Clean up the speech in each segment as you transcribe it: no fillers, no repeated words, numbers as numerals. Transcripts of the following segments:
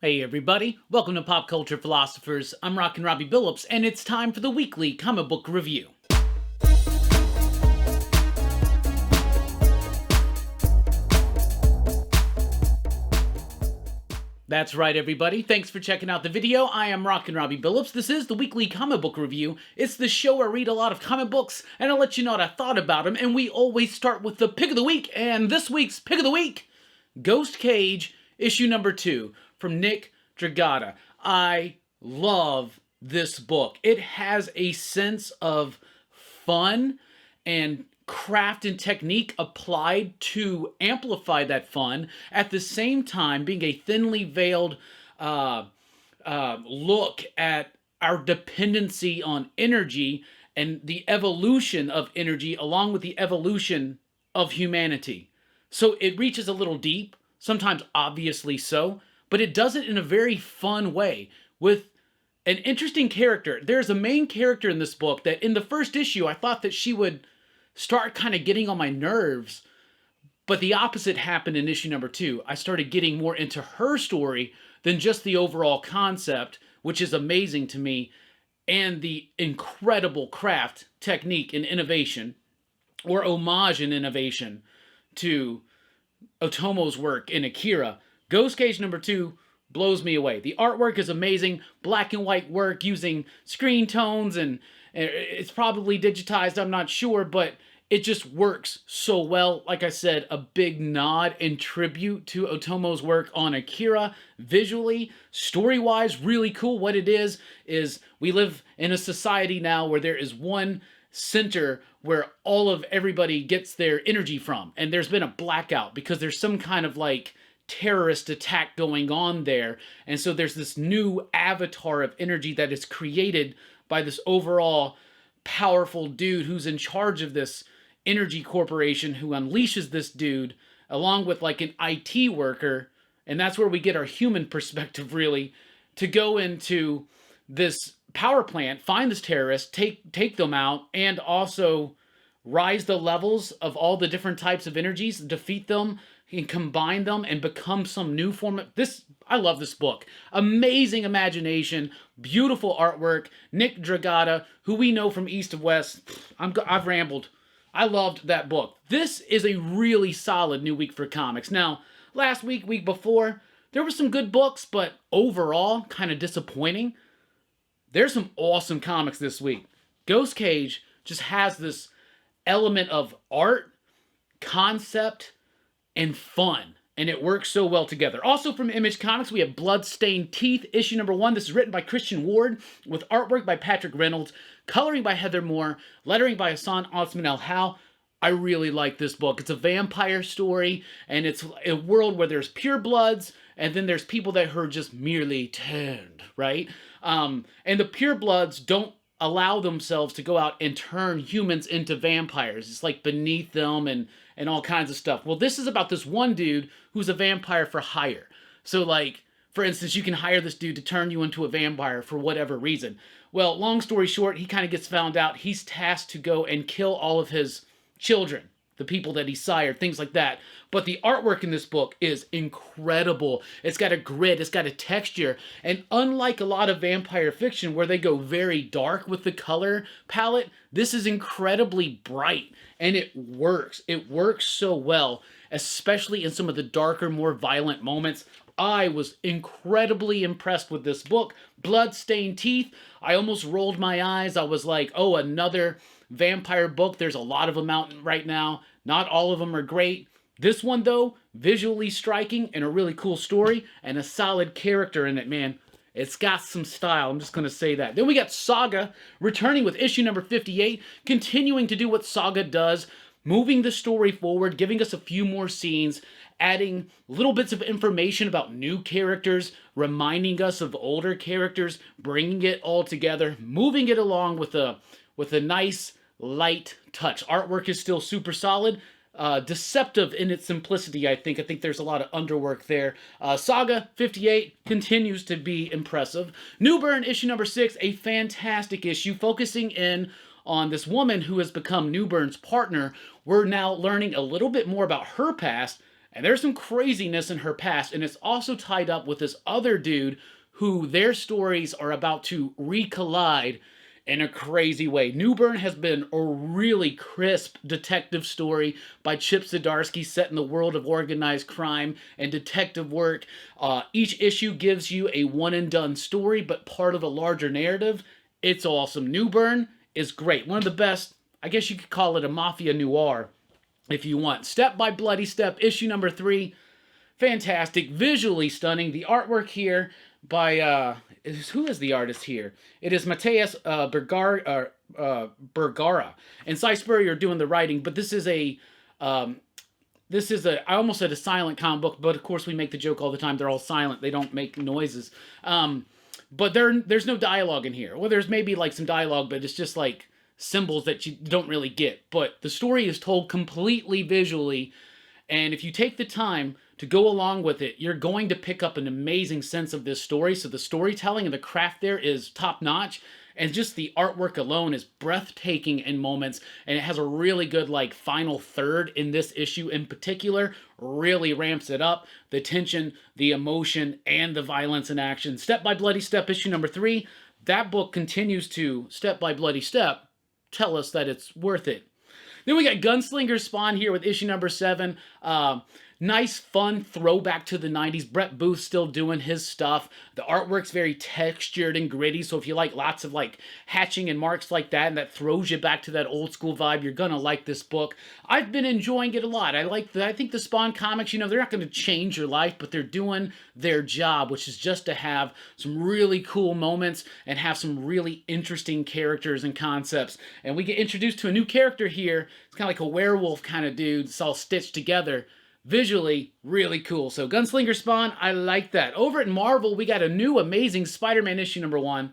Hey everybody, welcome to Pop Culture Philosophers. I'm Rockin' Robbie Billups, and it's time for the weekly comic book review. That's right everybody, thanks for checking out the video. I am Rockin' Robbie Billups. This is the weekly comic book review. It's the show where I read a lot of comic books, and I'll let you know what I thought about them, and we always start with the pick of the week, and this week's pick of the week, Ghost Cage, issue number 2, from Nick Draculina. I love this book. It has a sense of fun and craft and technique applied to amplify that fun, at the same time being a thinly veiled look at our dependency on energy and the evolution of energy along with the evolution of humanity. So it reaches a little deep, sometimes obviously so, but it does it in a very fun way with an interesting character. There's a main character in this book that in the first issue I thought that she would start kind of getting on my nerves, but the opposite happened in issue number 2. I started getting more into her story than just the overall concept, which is amazing to me, and the incredible craft, technique, and innovation, or homage and innovation, to Otomo's work in Akira. Ghost Cage number 2 blows me away. The artwork is amazing, black and white work using screen tones, and it's probably digitized, I'm not sure, but it just works so well. Like I said, a big nod and tribute to Otomo's work on Akira. Visually, story-wise, really cool. What it is we live in a society now where there is one center where all of everybody gets their energy from, and there's been a blackout because there's some kind of like terrorist attack going on there, and so there's this new avatar of energy that is created by this overall powerful dude who's in charge of this energy corporation, who unleashes this dude along with like an IT worker, and that's where we get our human perspective really, to go into this power plant, find this terrorist, take them out, and also rise the levels of all the different types of energies, defeat them, and combine them and become some new form of this. I love this book. Amazing imagination, beautiful artwork. Nick Draculina, who we know from East of West. I've rambled. I loved that book. This is a really solid new week for comics. Now, last week before, there were some good books, but overall, kind of disappointing. There's some awesome comics this week. Ghost Cage just has this element of art, concept, and fun, and it works so well together. Also from Image Comics, we have Bloodstained Teeth, issue number 1. This is written by Christian Ward, with artwork by Patrick Reynolds, coloring by Heather Moore, lettering by Hassan Osman El Hal. I really like this book. It's a vampire story, and it's a world where there's purebloods, and then there's people that are just merely turned, right? And the purebloods don't allow themselves to go out and turn humans into vampires. It's like beneath them and all kinds of stuff. Well, this is about this one dude who's a vampire for hire. So like, for instance, you can hire this dude to turn you into a vampire for whatever reason. Well, long story short, he kind of gets found out. He's tasked to go and kill all of his children, the people that he sired, things like that. But the artwork in this book is incredible. It's got a grit, it's got a texture, and unlike a lot of vampire fiction where they go very dark with the color palette, this is incredibly bright, and it works. It works so well, especially in some of the darker, more violent moments. I was incredibly impressed with this book. Bloodstained Teeth, I almost rolled my eyes. I was like, oh, another vampire book. There's a lot of them out right now. Not all of them are great. This one, though, visually striking and a really cool story and a solid character in it, man. It's got some style, I'm just going to say that. Then we got Saga returning with issue number 58, continuing to do what Saga does, moving the story forward, giving us a few more scenes, adding little bits of information about new characters, reminding us of older characters, bringing it all together, moving it along with a nice, light touch. Artwork is still super solid. Deceptive in its simplicity, I think. I think there's a lot of underwork there. Saga 58 continues to be impressive. New Burn, issue number 6, a fantastic issue focusing in on this woman who has become New Burn's partner. We're now learning a little bit more about her past And there's some craziness in her past, and it's also tied up with this other dude who their stories are about to recollide in a crazy way. Newburn has been a really crisp detective story by Chip Zdarsky set in the world of organized crime and detective work. Each issue gives you a one-and-done story, but part of a larger narrative. It's awesome. Newburn is great. One of the best, I guess you could call it a mafia noir if you want. Step by Bloody Step, issue number 3. Fantastic. Visually stunning. The artwork here by, who is the artist here? It is Mateus Bergara. And Cy Spurrier are doing the writing, but this is a, I almost said a silent comic book, but of course we make the joke all the time. They're all silent. They don't make noises. But there's no dialogue in here. Well, there's maybe like some dialogue, but it's just like symbols that you don't really get. But the story is told completely visually, and if you take the time to go along with it, you're going to pick up an amazing sense of this story. So the storytelling and the craft there is top-notch, and just the artwork alone is breathtaking in moments, and it has a really good like final third in this issue in particular. Really ramps it up, the tension, the emotion, and the violence in action. Step by Bloody Step, issue number 3. That book continues to, step by bloody step, tell us that it's worth it. Then we got Gunslinger Spawn here with issue number 7. Nice, fun throwback to the 90s. Brett Booth still doing his stuff. The artwork's very textured and gritty, so if you like lots of like hatching and marks like that, and that throws you back to that old school vibe, you're gonna like this book. I've been enjoying it a lot. I think the Spawn comics, you know, they're not gonna change your life, but they're doing their job, which is just to have some really cool moments and have some really interesting characters and concepts. And we get introduced to a new character here. It's kind of like a werewolf kind of dude. It's all stitched together. Visually, really cool. So Gunslinger Spawn, I like that. Over at Marvel, we got a new Amazing Spider-Man issue number 1.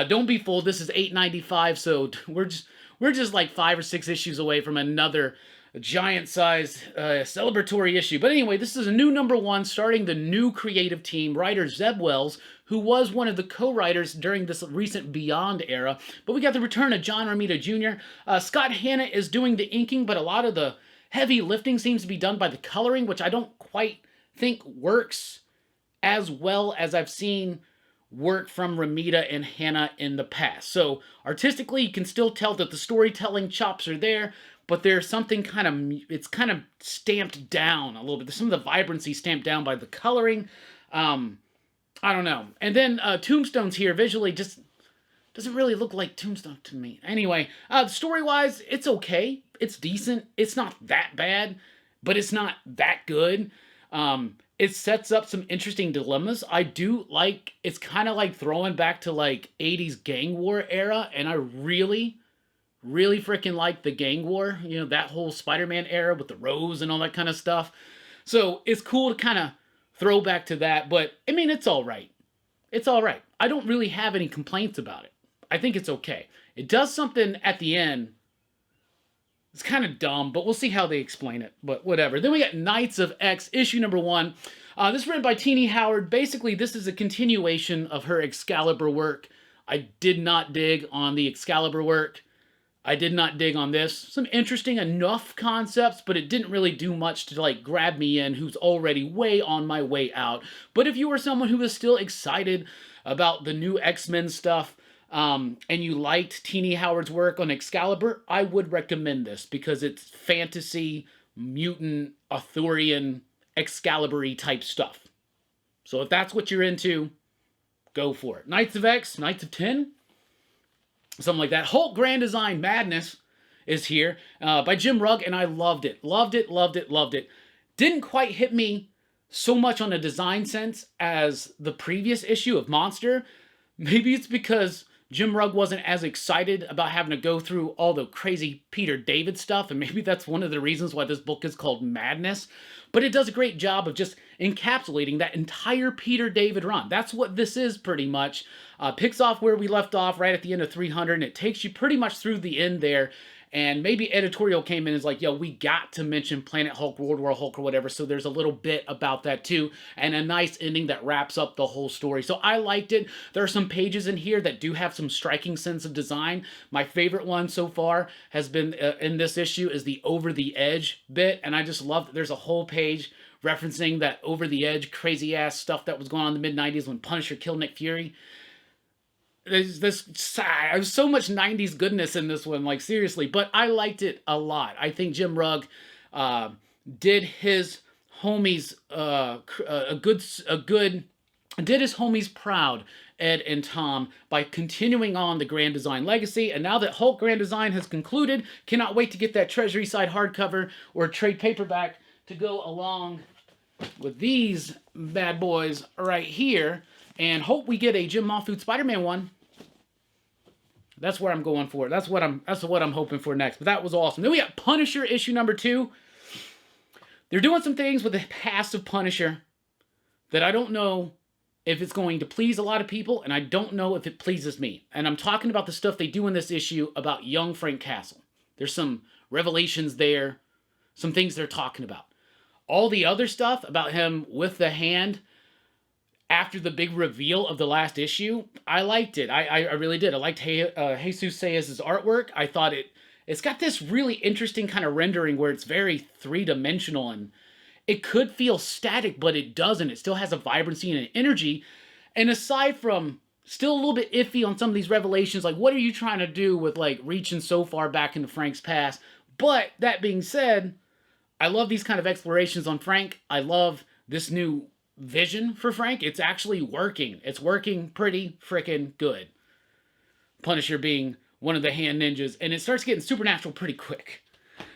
Don't be fooled, this is $8.95, so we're just like 5 or 6 issues away from another giant-sized celebratory issue. But anyway, this is a new number 1 starting the new creative team. Writer Zeb Wells, who was one of the co-writers during this recent Beyond era. But we got the return of John Romita Jr. Scott Hanna is doing the inking, but a lot of the heavy lifting seems to be done by the coloring, which I don't quite think works as well as I've seen work from Romita and Hanna in the past. So artistically, you can still tell that the storytelling chops are there, but there's something it's kind of stamped down a little bit. There's some of the vibrancy stamped down by the coloring. I don't know. And then Tombstone's here visually just doesn't really look like Tombstone to me. Anyway, story-wise, it's okay. It's decent. It's not that bad, but it's not that good. It sets up some interesting dilemmas. I do like, it's kind of like throwing back to like 80s gang war era, and I really, really freaking like the gang war. You know, that whole Spider-Man era with the Rose and all that kind of stuff. So it's cool to kind of throw back to that, but I mean, it's all right. It's all right. I don't really have any complaints about it. I think it's okay. It does something at the end. It's kind of dumb, but we'll see how they explain it, but whatever. Then we got Knights of X, issue number 1. This is written by Teenie Howard. Basically, this is a continuation of her Excalibur work. I did not dig on the Excalibur work. I did not dig on this. Some interesting enough concepts, but it didn't really do much to like grab me in, who's already way on my way out. But if you were someone who was still excited about the new X-Men stuff, and you liked Teenie Howard's work on Excalibur, I would recommend this because it's fantasy, mutant, Arthurian, Excalibur-y type stuff. So if that's what you're into, go for it. Knights of X, Knights of 10, something like that. Hulk Grand Design Madness is here by Jim Rugg, and I loved it. Loved it, loved it, loved it. Didn't quite hit me so much on a design sense as the previous issue of Monster. Maybe it's because Jim Rugg wasn't as excited about having to go through all the crazy Peter David stuff, and maybe that's one of the reasons why this book is called Madness. But it does a great job of just encapsulating that entire Peter David run. That's what this is pretty much. Picks off where we left off right at the end of 300, and it takes you pretty much through the end there. And maybe editorial came in and is like, yo, we got to mention Planet Hulk, World War Hulk, or whatever. So there's a little bit about that too. And a nice ending that wraps up the whole story. So I liked it. There are some pages in here that do have some striking sense of design. My favorite one so far has been in this issue is the Over the Edge bit. And I just love that there's a whole page referencing that over-the-edge, crazy-ass stuff that was going on in the mid-90s when Punisher killed Nick Fury. There's so much 90s goodness in this one, like, seriously. But I liked it a lot. I think Jim Rugg did his homies did his homies proud, Ed and Tom, by continuing on the Grand Design legacy. And now that Hulk Grand Design has concluded, cannot wait to get that Treasury Side hardcover or trade paperback to go along with these bad boys right here. And hope we get a Jim Mahfood Spider-Man one. That's where I'm going for. That's what I'm hoping for next. But that was awesome. Then we got Punisher issue number 2. They're doing some things with the past of Punisher that I don't know if it's going to please a lot of people, and I don't know if it pleases me. And I'm talking about the stuff they do in this issue about young Frank Castle. There's some revelations there, some things they're talking about. All the other stuff about him with the hand after the big reveal of the last issue, I liked it. I really did. I liked Jesus Sayas' artwork. I thought it's got this really interesting kind of rendering where it's very three-dimensional, and it could feel static, but it doesn't. It still has a vibrancy and an energy. And aside from still a little bit iffy on some of these revelations, like what are you trying to do with like reaching so far back into Frank's past? But that being said, I love these kind of explorations on Frank. I love this new vision for Frank. It's actually working. It's working pretty freaking good. Punisher being one of the hand ninjas, and it starts getting supernatural pretty quick.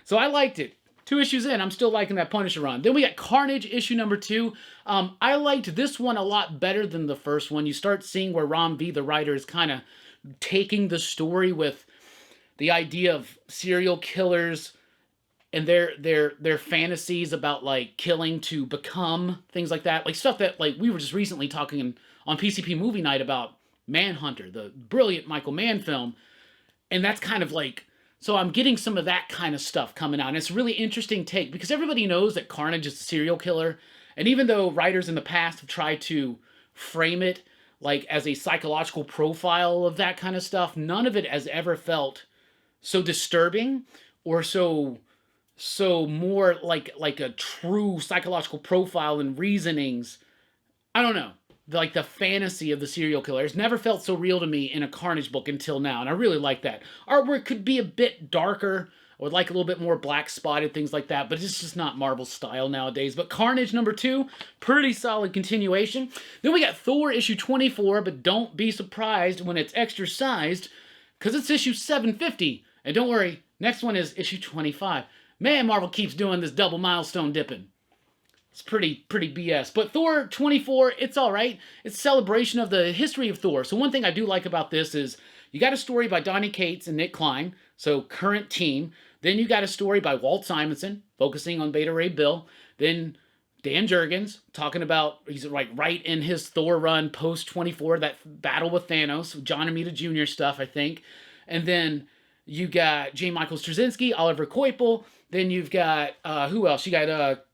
So I liked it. 2 issues in, I'm still liking that Punisher run. Then we got Carnage issue number 2. I liked this one a lot better than the first one. You start seeing where Ron V, the writer, is kind of taking the story with the idea of serial killers and their fantasies about like killing to become things like that. Like stuff that like we were just recently talking on PCP Movie Night about Manhunter, the brilliant Michael Mann film. And that's kind of like, so I'm getting some of that kind of stuff coming out. And it's a really interesting take because everybody knows that Carnage is a serial killer. And even though writers in the past have tried to frame it like as a psychological profile of that kind of stuff, none of it has ever felt so disturbing or so more like a true psychological profile and reasonings. I don't know. Like the fantasy of the serial killer has never felt so real to me in a Carnage book until now, and I really like that. Artwork could be a bit darker, I would like a little bit more black spotted, things like that, but it's just not Marvel style nowadays. But Carnage number 2, pretty solid continuation. Then we got Thor issue 24, but don't be surprised when it's extra sized, because it's issue 750. And don't worry, next one is issue 25. Man, Marvel keeps doing this double milestone dipping. It's pretty BS. But Thor 24, it's all right. It's a celebration of the history of Thor. So one thing I do like about this is you got a story by Donny Cates and Nick Klein, so current team. Then you got a story by Walt Simonson, focusing on Beta Ray Bill. Then Dan Jurgens, talking about, he's like right in his Thor run post 24, that battle with Thanos, John Romita Jr. stuff, I think. And then you got J. Michael Straczynski, Oliver Coipel. Then you've got, who else? You got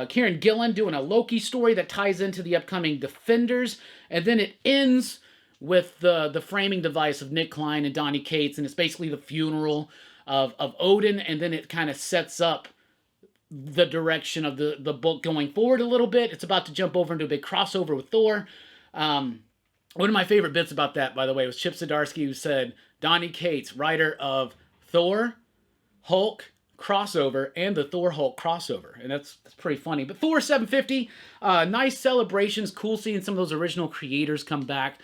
Kieran Gillen doing a Loki story that ties into the upcoming Defenders. And then it ends with the framing device of Nick Klein and Donny Cates, and it's basically the funeral of Odin, and then it kind of sets up the direction of the book going forward a little bit. It's about to jump over into a big crossover with Thor. One of my favorite bits about that, by the way, was Chip Zdarsky, who said, Donny Cates, writer of Thor, Hulk, crossover, and the Thor Hulk crossover, and that's pretty funny. But Thor 750, nice celebrations, cool seeing some of those original creators come back,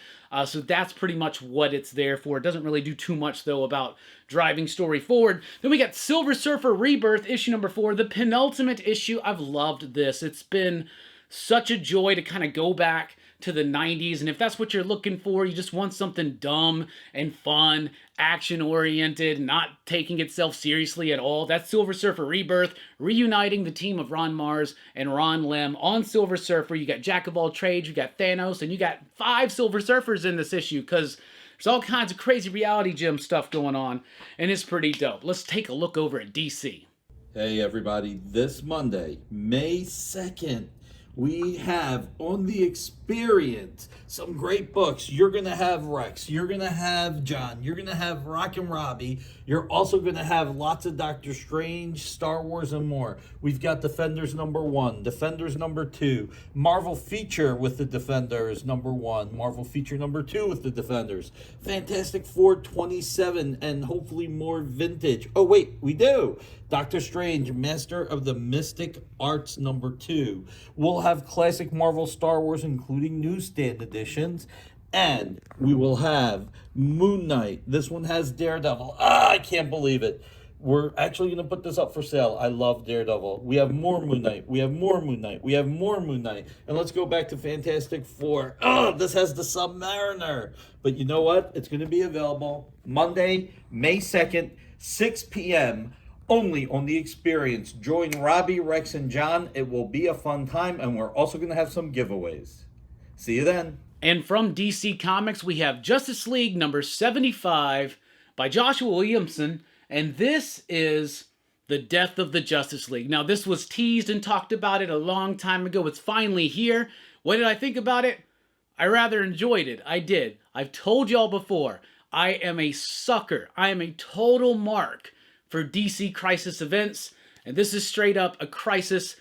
so that's pretty much what it's there for. It doesn't really do too much, though, about driving story forward. Then we got Silver Surfer Rebirth, issue number 4, the penultimate issue. I've loved this. It's been such a joy to kind of go back to the 90s, and if that's what you're looking for, you just want something dumb and fun, action-oriented, not taking itself seriously at all, that's Silver Surfer Rebirth, reuniting the team of Ron Mars and Ron Lim on Silver Surfer. You got Jack of all trades, you got Thanos, and you got 5 Silver Surfers in this issue, because there's all kinds of crazy reality gem stuff going on, and it's pretty dope. Let's take a look over at DC. Hey everybody, this Monday, May 2nd, we have on the Experience some great books. You're going to have Rex. You're going to have John. You're going to have Rock and Robbie. You're also going to have lots of Doctor Strange, Star Wars, and more. We've got Defenders #1, Defenders #2, Marvel Feature with the Defenders #1, Marvel Feature #2 with the Defenders, Fantastic Four 27, and hopefully more vintage. Oh, wait, we do. Doctor Strange, Master of the Mystic Arts #2. We'll have classic Marvel Star Wars, including newsstand editions. And we will have Moon Knight. This one has Daredevil. I can't believe it. We're actually going to put this up for sale. I love Daredevil. We have more Moon Knight. We have more Moon Knight. We have more Moon Knight. And let's go back to Fantastic Four. This has the Submariner. But you know what? It's going to be available Monday, May 2nd, 6 p.m., only on The Experience. Join Robbie, Rex, and John. It will be a fun time. And we're also going to have some giveaways. See you then. And from DC Comics, we have Justice League #75 by Joshua Williamson. And this is the death of the Justice League. Now, this was teased and talked about it a long time ago. It's finally here. What did I think about it? I rather enjoyed it. I did. I've told y'all before, I am a sucker. I am a total mark for DC Crisis events. And this is straight up a Crisis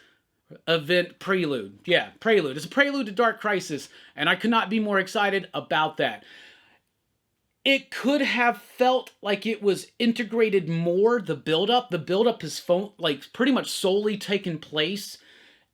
event prelude. Yeah, prelude. It's a prelude to Dark Crisis, and I could not be more excited about that. It could have felt like it was integrated more, the build-up. The build-up is pretty much solely taken place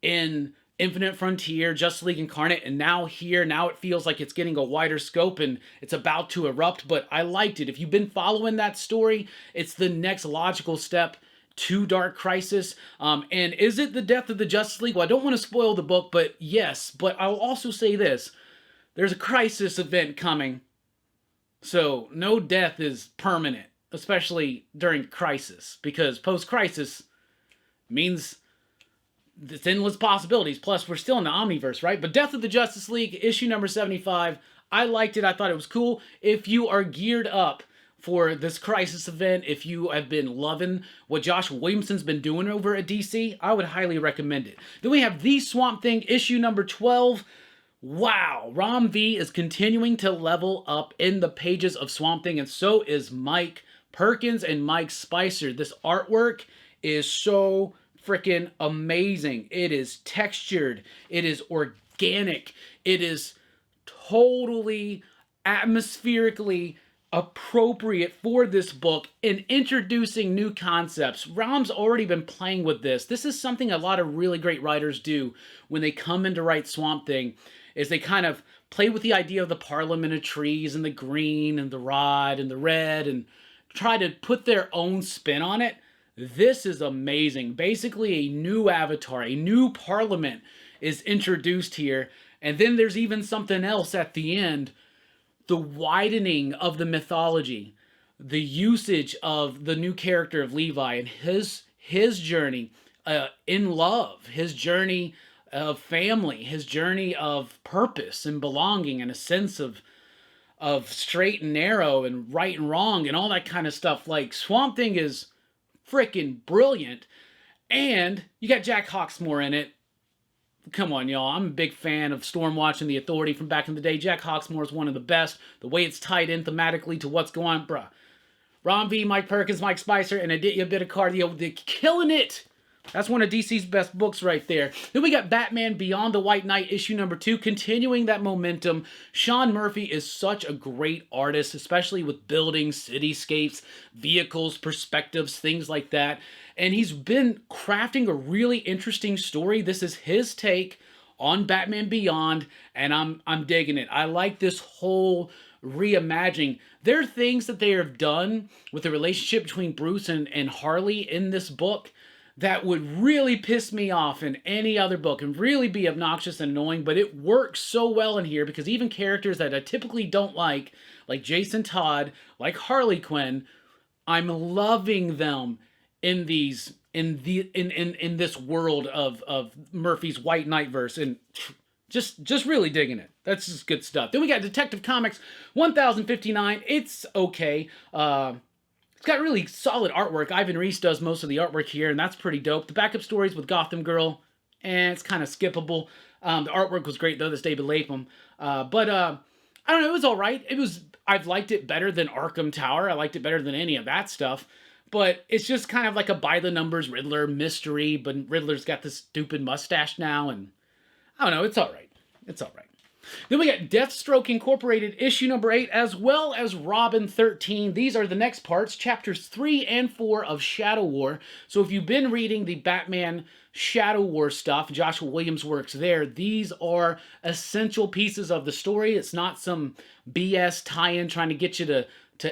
in Infinite Frontier, Justice League Incarnate, and now it feels like it's getting a wider scope and it's about to erupt, but I liked it. If you've been following that story, it's the next logical step to Dark Crisis. And is it the death of the Justice League? Well, I don't want to spoil the book, but yes. But I'll also say this. There's a Crisis event coming. So no death is permanent, especially during Crisis. Because post-Crisis means it's endless possibilities. Plus, we're still in the Omniverse, right? But Death of the Justice League, issue #75. I liked it. I thought it was cool. If you are geared up for this Crisis event, if you have been loving what Josh Williamson's been doing over at DC, I would highly recommend it. Then we have The Swamp Thing, issue #12. Wow, Rom V is continuing to level up in the pages of Swamp Thing, and so is Mike Perkins and Mike Spicer. This artwork is so freaking amazing. It is textured. It is organic. It is totally atmospherically appropriate for this book in introducing new concepts. Rom's already been playing with this. This is something a lot of really great writers do when they come in to write Swamp Thing, is they kind of play with the idea of the parliament of trees and the green and the rod and the red and try to put their own spin on it. This is amazing. Basically a new avatar, a new parliament is introduced here. And then there's even something else at the end. The widening of the mythology, the usage of the new character of Levi and his journey in love, his journey of family, his journey of purpose and belonging and a sense of straight and narrow and right and wrong and all that kind of stuff. Like, Swamp Thing is freaking brilliant. And you got Jack Hawksmoor in it. Come on, y'all. I'm a big fan of Stormwatch and the Authority from back in the day. Jack Hawksmoor is one of the best. The way it's tied in thematically to what's going on, bruh. Ron V, Mike Perkins, Mike Spicer, and Aditya Bidikar, they're killing it. That's one of DC's best books right there. Then we got Batman Beyond the White Knight, issue #2, continuing that momentum. Sean Murphy is such a great artist, especially with buildings, cityscapes, vehicles, perspectives, things like that. And he's been crafting a really interesting story. This is his take on Batman Beyond, and I'm digging it. I like this whole reimagining. There are things that they have done with the relationship between Bruce and Harley in this book that would really piss me off in any other book and really be obnoxious and annoying, but it works so well in here because even characters that I typically don't like Jason Todd, like Harley Quinn, I'm loving them in these in this world of Murphy's White Knight verse, and just really digging it. That's just good stuff. Then we got Detective Comics 1059. It's okay. It's got really solid artwork. Ivan Reis does most of the artwork here, and that's pretty dope. The backup stories with Gotham Girl, and it's kind of skippable. The artwork was great, though. That's David Lapham. But I don't know, it was all right. I've liked it better than Arkham Tower. I liked it better than any of that stuff. But it's just kind of like a by the numbers Riddler mystery, but Riddler's got this stupid mustache now, and I don't know, it's all right. It's all right. Then we got Deathstroke Incorporated issue number 8, as well as Robin 13. These are the next parts, chapters 3 and 4 of Shadow War. So if you've been reading the Batman Shadow War stuff, Joshua Williams works there, these are essential pieces of the story. It's not some BS tie-in trying to get you to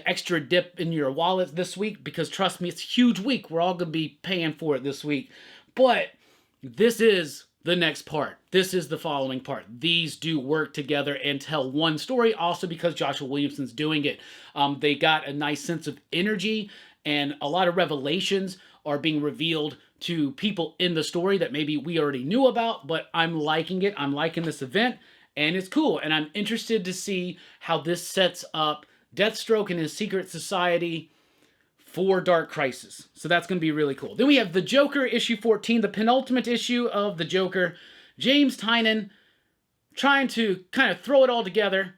extra dip in your wallet this week, because trust me, it's a huge week. We're all going to be paying for it this week. But this is the next part. This is the following part. These do work together and tell one story, also because Joshua Williamson's doing it. They got a nice sense of energy, and a lot of revelations are being revealed to people in the story that maybe we already knew about, but I'm liking it. I'm liking this event, and it's cool, and I'm interested to see how this sets up Deathstroke and his secret society for Dark Crisis. So that's going to be really cool. Then we have The Joker, issue 14, the penultimate issue of The Joker. James Tynion trying to kind of throw it all together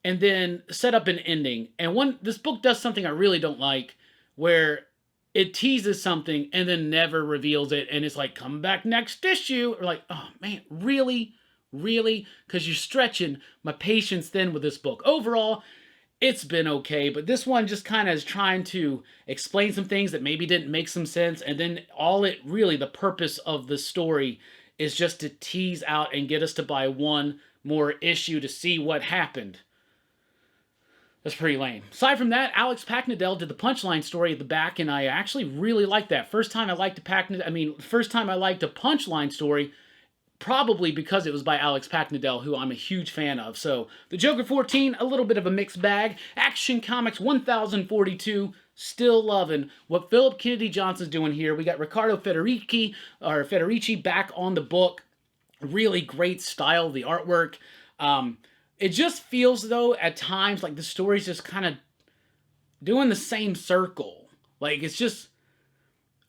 and then set up an ending. And this book does something I really don't like, where it teases something and then never reveals it, and it's like, come back next issue. Or like, oh man, really? Really? Because you're stretching my patience thin with this book. Overall, it's been okay, but this one just kind of is trying to explain some things that maybe didn't make some sense, and then the purpose of the story is just to tease out and get us to buy one more issue to see what happened. That's pretty lame. Aside from that, Alex Packnadell did the Punchline story at the back, and I actually really liked that. First time I liked a Punchline story, probably because it was by Alex Packnadell, who I'm a huge fan of. So, The Joker 14, a little bit of a mixed bag. Action Comics 1042, still loving what Philip Kennedy Johnson's doing here. We got Riccardo Federici back on the book. Really great style of the artwork. It just feels, though, at times like the story's just kind of doing the same circle. Like, it's just,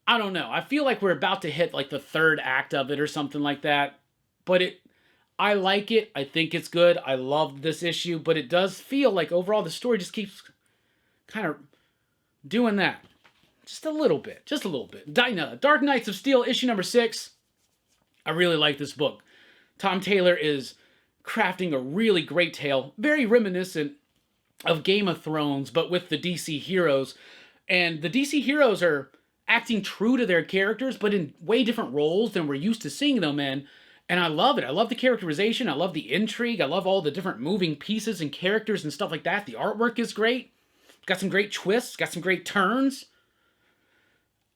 I don't know. I feel like we're about to hit like the third act of it or something like that. But I like it. I think it's good. I love this issue, but it does feel like overall the story just keeps kind of doing that. Just a little bit. Just a little bit. Dark Knights of Steel, issue number 6. I really like this book. Tom Taylor is crafting a really great tale. Very reminiscent of Game of Thrones, but with the DC heroes. And the DC heroes are acting true to their characters, but in way different roles than we're used to seeing them in. And I love it. I love the characterization. I love the intrigue. I love all the different moving pieces and characters and stuff like that. The artwork is great. Got some great twists. Got some great turns.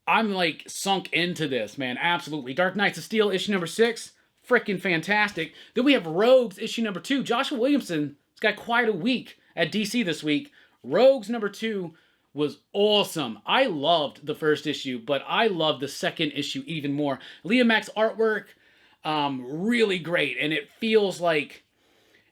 I'm like sunk into this, man. Absolutely. Dark Knights of Steel, issue number 6. Freaking fantastic. Then we have Rogues, issue number 2. Joshua Williamson has got quite a week at DC this week. Rogues number 2 was awesome. I loved the first issue, but I loved the second issue even more. Leah Mack's artwork, really great, and it feels like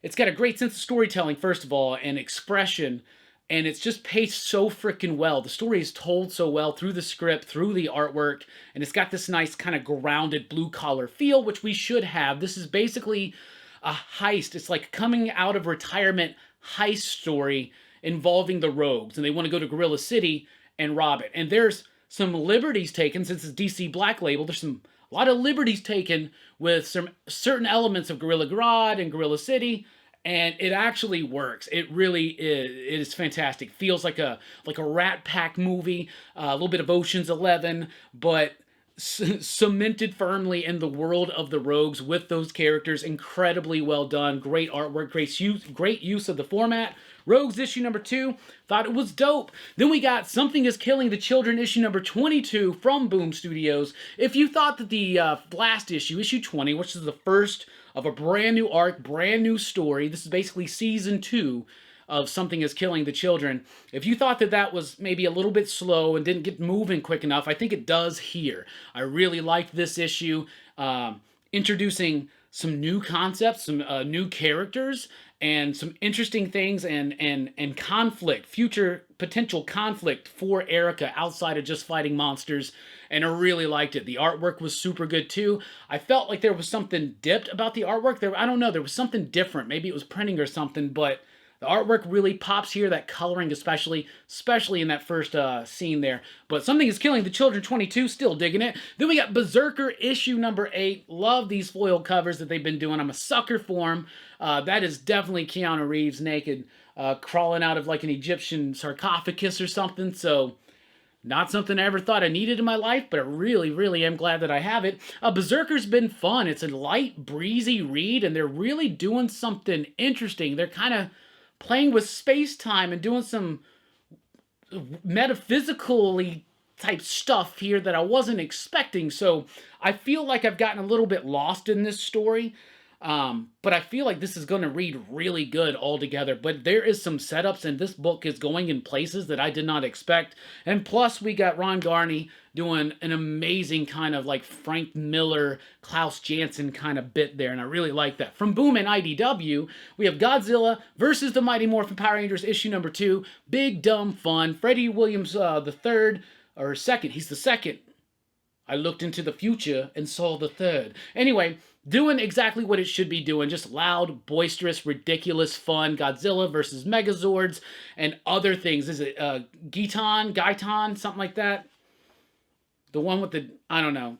it's got a great sense of storytelling, first of all, and expression, and it's just paced so freaking well. The story is told so well through the script, through the artwork, and it's got this nice kind of grounded blue-collar feel, which we should have. This is basically a heist. It's like coming out of retirement heist story involving the Rogues, and they want to go to Gorilla City and rob it. And there's some liberties taken, since it's DC Black Label, there's a lot of liberties taken with some certain elements of Gorilla Grodd and Gorilla City, and it actually works. It really is. It is fantastic. Feels like a Rat Pack movie, a little bit of Ocean's 11, but cemented firmly in the world of the Rogues with those characters. Incredibly well done. Great artwork. Great use of the format. Rogues issue number 2. Thought it was dope. Then we got Something is Killing the Children issue number 22 from Boom Studios. If you thought that the last issue 20, which is the first of a brand new arc, brand new story, this is basically season 2 of Something is Killing the Children. If you thought that that was maybe a little bit slow and didn't get moving quick enough, I think it does here. I really liked this issue, introducing some new concepts, some new characters, and some interesting things and conflict, future potential conflict for Erica outside of just fighting monsters, and I really liked it. The artwork was super good too. I felt like there was something dipped about the artwork. I don't know, there was something different. Maybe it was printing or something, but The artwork really pops here, that coloring especially in that first scene there. But Something is Killing the Children 22, still digging it. Then we got Berserker issue number 8. Love these foil covers that they've been doing. I'm a sucker for them. That is definitely Keanu Reeves naked, crawling out of like an Egyptian sarcophagus or something. So not something I ever thought I needed in my life, but I really, really am glad that I have it. Berserker's been fun. It's a light, breezy read, and they're really doing something interesting. They're kind of playing with space-time and doing some metaphysically type stuff here that I wasn't expecting. So I feel like I've gotten a little bit lost in this story. But I feel like this is going to read really good altogether. But there is some setups, and this book is going in places that I did not expect. And plus, we got Ron Garney doing an amazing kind of like Frank Miller, Klaus Janson kind of bit there, and I really like that. From Boom and IDW, we have Godzilla versus the Mighty Morphin Power Rangers issue number 2. Big, dumb fun. Freddie Williams the third, or second. He's the second. I looked into the future and saw the third. Anyway, doing exactly what it should be doing. Just loud, boisterous, ridiculous fun. Godzilla versus Megazords and other things. Is it Gaitan, something like that? The one with the, I don't know.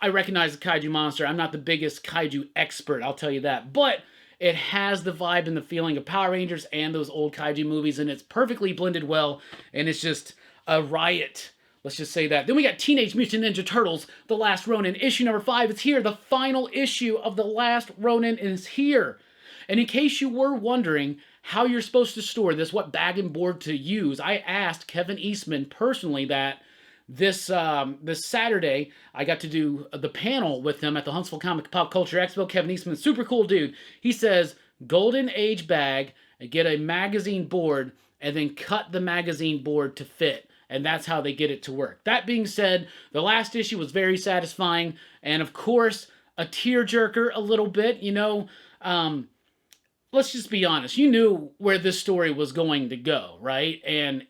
I recognize the kaiju monster. I'm not the biggest kaiju expert, I'll tell you that. But it has the vibe and the feeling of Power Rangers and those old kaiju movies, and it's perfectly blended well, and it's just a riot. Let's just say that. Then we got Teenage Mutant Ninja Turtles, The Last Ronin, issue number 5. It's here. The final issue of The Last Ronin is here. And in case you were wondering how you're supposed to store this, what bag and board to use, I asked Kevin Eastman personally that this Saturday. I got to do the panel with him at the Huntsville Comic Pop Culture Expo. Kevin Eastman, super cool dude. He says, Golden Age bag, get a magazine board, and then cut the magazine board to fit. And that's how they get it to work. That being said, the last issue was very satisfying. And of course, a tearjerker a little bit. You know, let's just be honest. You knew where this story was going to go, right? And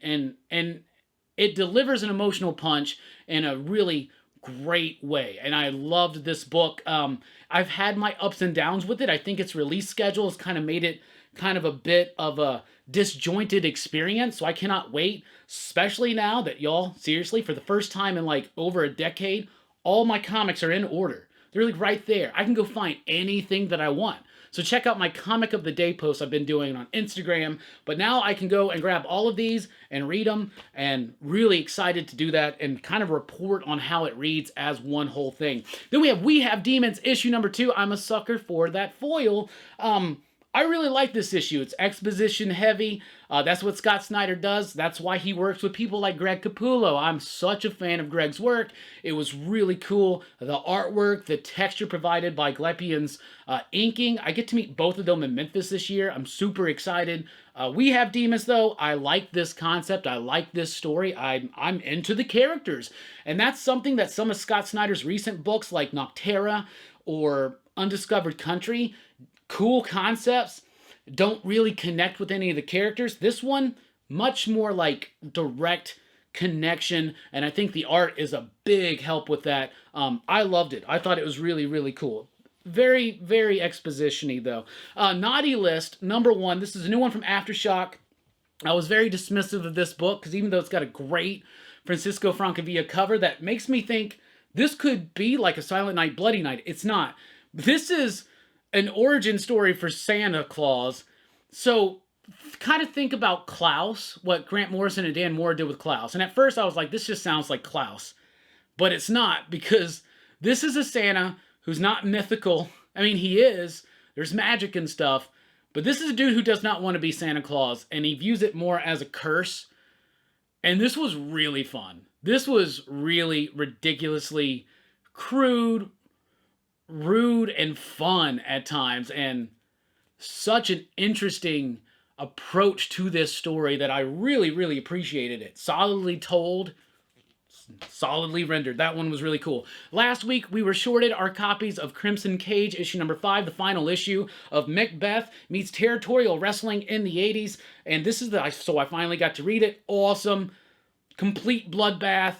it delivers an emotional punch in a really great way. And I loved this book. I've had my ups and downs with it. I think its release schedule has kind of made it kind of a bit of a disjointed experience, so I cannot wait, especially now that y'all, seriously, for the first time in like over a decade, all my comics are in order. They're like right there. I can go find anything that I want. So check out my Comic of the Day posts I've been doing on Instagram, but now I can go and grab all of these and read them, and really excited to do that and kind of report on how it reads as one whole thing. Then We Have Demons, issue number 2. I'm a sucker for that foil. I really like this issue. It's exposition heavy. That's what Scott Snyder does. That's why he works with people like Greg Capullo. I'm such a fan of Greg's work. It was really cool. The artwork, the texture provided by Glepion's inking. I get to meet both of them in Memphis this year. I'm super excited. We Have Demons, though. I like this concept. I like this story. I'm into the characters. And that's something that some of Scott Snyder's recent books like Noctera or Undiscovered Country, cool concepts, don't really connect with any of the characters. This one, much more like direct connection, and I think the art is a big help with that. I loved it. I thought it was really, really cool. Very, very exposition-y, though. Naughty List, number 1. This is a new one from Aftershock. I was very dismissive of this book, because even though it's got a great Francisco Francavilla cover, that makes me think this could be like a Silent Night, Bloody Night. It's not. This is an origin story for Santa Claus. So kind of think about Klaus, what Grant Morrison and Dan Moore did with Klaus. And at first I was like, this just sounds like Klaus. But it's not, because this is a Santa who's not mythical. I mean, he is. There's magic and stuff. But this is a dude who does not want to be Santa Claus, and he views it more as a curse. And this was really fun. This was really ridiculously crude, rude, and fun at times, and such an interesting approach to this story that I really, really appreciated it. Solidly told, solidly rendered. That one was really cool. Last week, we were shorted our copies of Crimson Cage, issue number 5, the final issue of Macbeth meets territorial wrestling in the 80s, and this is so I finally got to read it. Awesome. Complete bloodbath,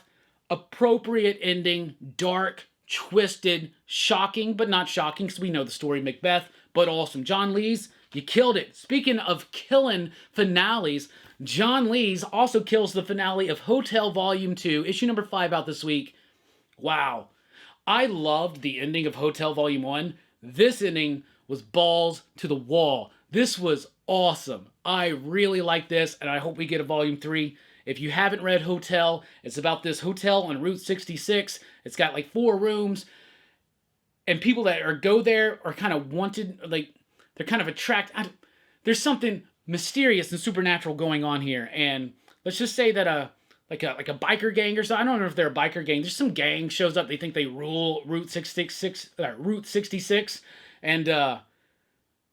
appropriate ending, dark, twisted, shocking, but not shocking, because we know the story of Macbeth, but awesome. John Lees, You killed it. Speaking of killing finales, John Lees also kills the finale of Hotel Volume 2, issue number 5 out this week. Wow. I loved the ending of Hotel Volume 1. This ending was balls to the wall. This was awesome. I really like this, and I hope we get a Volume 3. If you haven't read Hotel, it's about this hotel on Route 66. It's got like 4 rooms, and people that go there are kind of wanted, like, they're kind of attracted. There's something mysterious and supernatural going on here, and let's just say that like a biker gang or something. I don't know if they're a biker gang. There's some gang shows up. They think they rule Route 66, and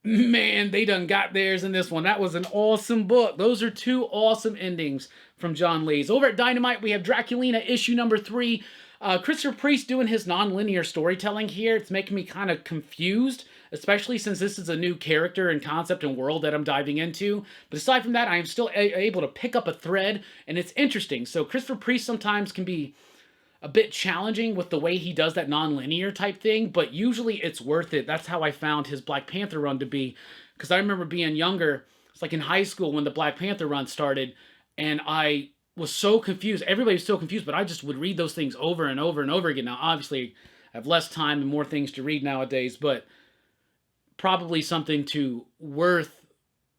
man, they done got theirs in this one. That was an awesome book. Those are 2 awesome endings from John Lees. Over at Dynamite, we have Draculina issue number 3. Christopher Priest doing his non-linear storytelling here. It's making me kind of confused, especially since this is a new character and concept and world that I'm diving into. But aside from that, I am still able to pick up a thread, and it's interesting. So Christopher Priest sometimes can be a bit challenging with the way he does that non-linear type thing, but usually it's worth it. That's how I found his Black Panther run to be, because I remember being younger. It's like in high school when the Black Panther run started, and I was so confused. Everybody was so confused, but I just would read those things over and over and over again. Now, obviously, I have less time and more things to read nowadays, but probably something worth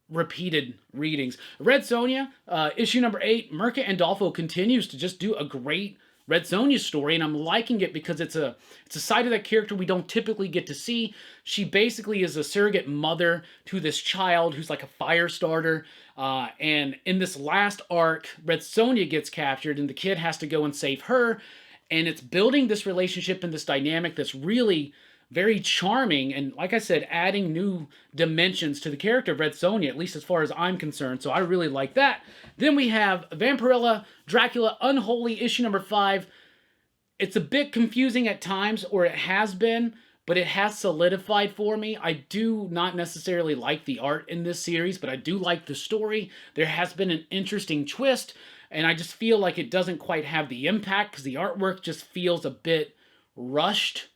repeated readings. Red Sonja, issue number 8, Mirka Andolfo continues to just do a great Red Sonja story, and I'm liking it because it's a side of that character we don't typically get to see. She basically is a surrogate mother to this child who's like a fire starter, and in this last arc, Red Sonja gets captured, and the kid has to go and save her, and it's building this relationship and this dynamic that's really very charming, and like I said, adding new dimensions to the character of Red Sonja, at least as far as I'm concerned, so I really like that. Then we have Vampirilla, Dracula, Unholy, issue number 5. It's a bit confusing at times, or it has been, but it has solidified for me. I do not necessarily like the art in this series, but I do like the story. There has been an interesting twist, and I just feel like it doesn't quite have the impact, because the artwork just feels a bit rushed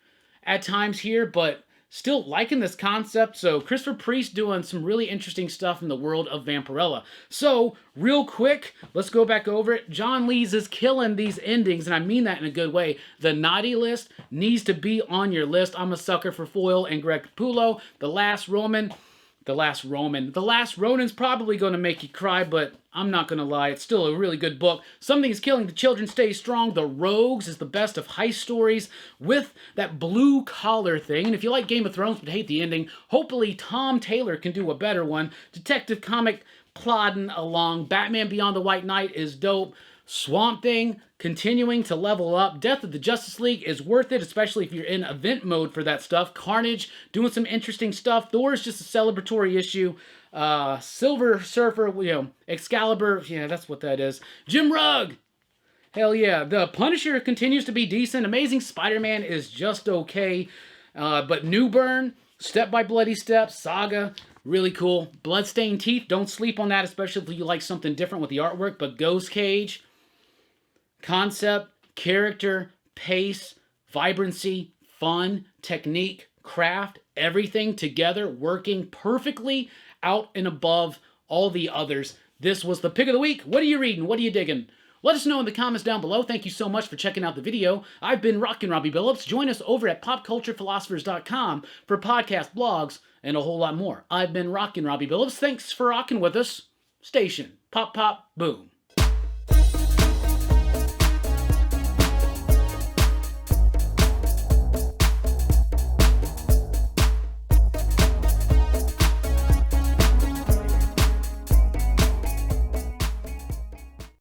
at times here, but still liking this concept. So Christopher Priest doing some really interesting stuff in the world of Vampirilla. So real quick, let's go back over it. John Lees is killing these endings, and I mean that in a good way. The naughty list needs to be on your list. I'm a sucker for Foyle and Greg Capullo. The Last Ronin's probably going to make you cry, but I'm not going to lie. It's still a really good book. Something is Killing the Children Stay Strong. The Rogues is the best of heist stories with that blue collar thing. And if you like Game of Thrones but hate the ending, hopefully Tom Taylor can do a better one. Detective comic plodding along. Batman Beyond the White Knight is dope. Swamp Thing continuing to level up. Death of the Justice League is worth it, especially if you're in event mode for that stuff. Carnage doing some interesting stuff. Thor is just a celebratory issue. Silver Surfer, Excalibur, yeah, that's what that is. Jim Rugg, hell yeah. The Punisher continues to be decent. Amazing Spider-Man is just okay. But New Burn, Step by Bloody Step, Saga, really cool. Bloodstained Teeth, don't sleep on that, especially if you like something different with the artwork. But Ghost Cage, concept, character, pace, vibrancy, fun, technique, craft, everything together working perfectly out and above all the others. This was the pick of the week. What are you reading? What are you digging? Let us know in the comments down below. Thank you so much for checking out the video. I've been Rockin' Robbie Billups. Join us over at popculturephilosophers.com for podcasts, blogs, and a whole lot more. I've been Rockin' Robbie Billups. Thanks for rocking with us. Station. Pop, pop, boom.